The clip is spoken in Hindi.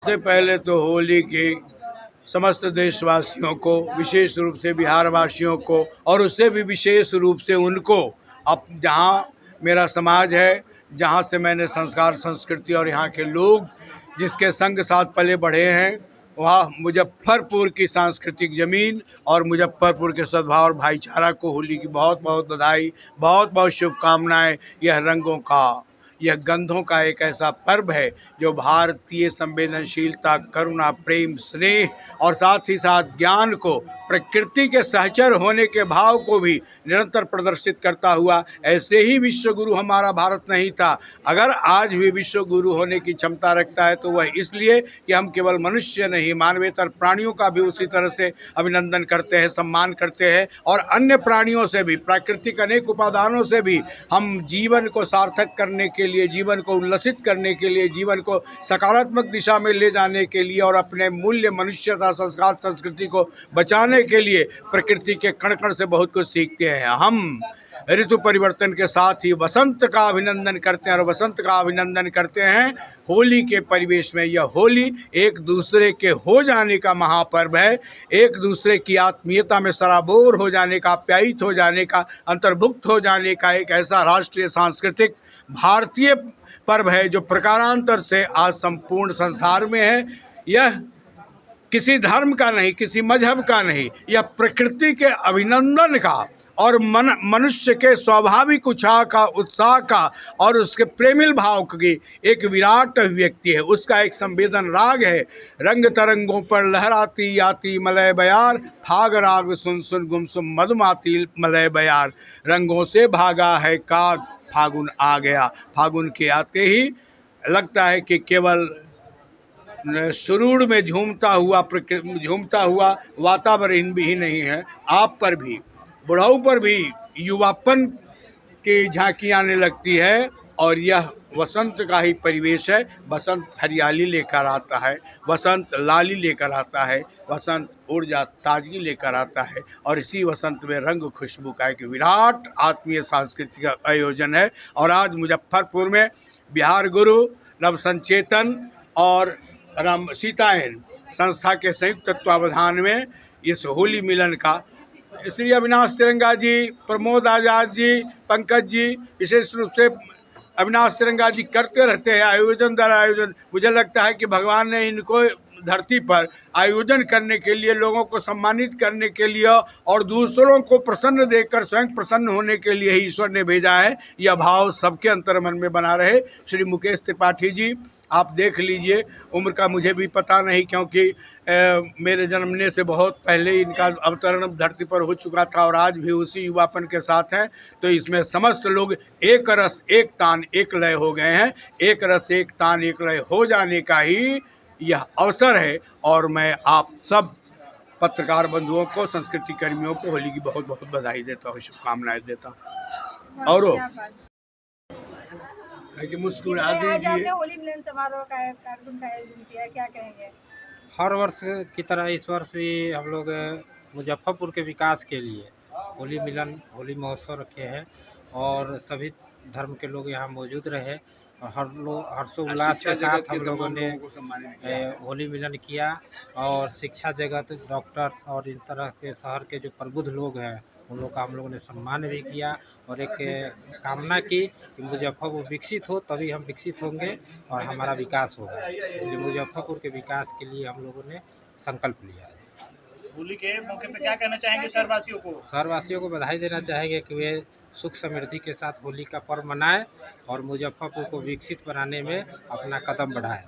सबसे पहले तो होली की समस्त देशवासियों को, विशेष रूप से बिहार वासियों को, और उससे भी विशेष रूप से उनको, अब जहाँ मेरा समाज है, जहाँ से मैंने संस्कार, संस्कृति और यहाँ के लोग जिसके संग साथ पले बढ़े हैं, वहाँ मुजफ्फरपुर की सांस्कृतिक ज़मीन और मुजफ्फरपुर के सद्भाव और भाईचारा को होली की बहुत बहुत बधाई, बहुत बहुत शुभकामनाएं। यह रंगों का, यह गंधों का एक ऐसा पर्व है जो भारतीय संवेदनशीलता, करुणा, प्रेम, स्नेह और साथ ही साथ ज्ञान को, प्रकृति के सहचर होने के भाव को भी निरंतर प्रदर्शित करता हुआ, ऐसे ही विश्व गुरु हमारा भारत नहीं था। अगर आज भी विश्व गुरु होने की क्षमता रखता है तो वह इसलिए कि हम केवल मनुष्य नहीं, मानवेतर प्राणियों का भी उसी तरह से अभिनंदन करते हैं, सम्मान करते हैं, और अन्य प्राणियों से भी, प्राकृतिक अनेक उपादानों से भी हम जीवन को सार्थक करने के लिए, जीवन को उल्लसित करने के लिए, जीवन को सकारात्मक दिशा में ले जाने के लिए और अपने मूल्य, मनुष्यता, संस्कार, संस्कृति को बचाने के लिए प्रकृति के कण कण से बहुत कुछ सीखते हैं। हम ऋतु परिवर्तन के साथ ही वसंत का अभिनंदन करते हैं, और वसंत का अभिनंदन करते हैं होली के परिवेश में। यह होली एक दूसरे के हो जाने का महापर्व है, एक दूसरे की आत्मीयता में सराबोर हो जाने का, आप्यायित हो जाने का, अंतर्भुक्त हो जाने का एक ऐसा राष्ट्रीय सांस्कृतिक भारतीय पर्व है जो प्रकारांतर से आज संपूर्ण संसार में है। यह किसी धर्म का नहीं, किसी मजहब का नहीं, यह प्रकृति के अभिनंदन का और मनुष्य के स्वाभाविक उत्साह का और उसके प्रेमिल भाव की एक विराट अभिव्यक्ति है। उसका एक संवेदन राग है। रंग तरंगों पर लहराती आती मलय बयार, फाग राग सुन सुन गुमसुम मधुमाती मलय बयार। रंगों से भागा है काग, फागुन आ गया। फागुन के आते ही लगता है कि केवल सुरूर में झूमता हुआ वातावरण भी ही नहीं है, आप पर भी, बुढ़ाऊ पर भी युवापन की झांकी आने लगती है। और यह वसंत का ही परिवेश है। बसंत हरियाली लेकर आता है, वसंत लाली लेकर आता है, वसंत ऊर्जा, ताजगी लेकर आता है, और इसी वसंत में रंग खुशबू का एक विराट आत्मीय सांस्कृतिक आयोजन है। और आज मुजफ्फरपुर में बिहार गुरु नव संचेतन और राम सीतायन संस्था के संयुक्त तत्वावधान में इस होली मिलन का श्री अविनाश तिरंगा जी, प्रमोद आज़ाद जी, पंकज जी, विशेष रूप से अविनाश तिरंगा जी करते रहते हैं आयोजन दर आयोजन। मुझे लगता है कि भगवान ने इनको धरती पर आयोजन करने के लिए, लोगों को सम्मानित करने के लिए और दूसरों को प्रसन्न देखकर स्वयं प्रसन्न होने के लिए ही ईश्वर ने भेजा है। यह भाव सबके अंतर्मन में बना रहे। श्री मुकेश त्रिपाठी जी, आप देख लीजिए, उम्र का मुझे भी पता नहीं, क्योंकि मेरे जन्मने से बहुत पहले इनका अवतरण धरती पर हो चुका था और आज भी उसी युवापन के साथ हैं। तो इसमें समस्त लोग एक रस एक तान एक लय हो गए हैं। एक रस एक तान एक लय हो जाने का ही यह अवसर है। और मैं आप सब पत्रकार बंधुओं को, संस्कृति कर्मियों को होली की बहुत बहुत बधाई देता हूँ, शुभकामनाएं देता हूँ। और मुस्कुरा दीजिए। होली मिलन समारोह का कार्यक्रम का आयोजन किया, क्या कहेंगे? हर वर्ष की तरह इस वर्ष भी हम लोग मुजफ्फरपुर के विकास के लिए होली मिलन, होली महोत्सव रखे हैं और सभी धर्म के लोग यहाँ मौजूद रहे और हर्षोल्लास के साथ हम लोगों ने होली मिलन किया। और शिक्षा जगत, डॉक्टर्स और इन तरह के शहर के जो प्रबुद्ध लोग हैं उन लोग का हम लोगों ने सम्मान भी किया और एक कामना की कि मुजफ्फरपुर विकसित हो, तभी हम विकसित होंगे और हमारा विकास होगा। इसलिए मुजफ्फरपुर के विकास के लिए हम लोगों ने संकल्प लिया है। होली के मौके पर क्या कहना चाहेंगे शहरवासियों को? शहरवासियों को बधाई देना चाहेंगे कि वे सुख समृद्धि के साथ होली का पर्व मनाएं और मुजफ्फरपुर को विकसित बनाने में अपना कदम बढ़ाएं।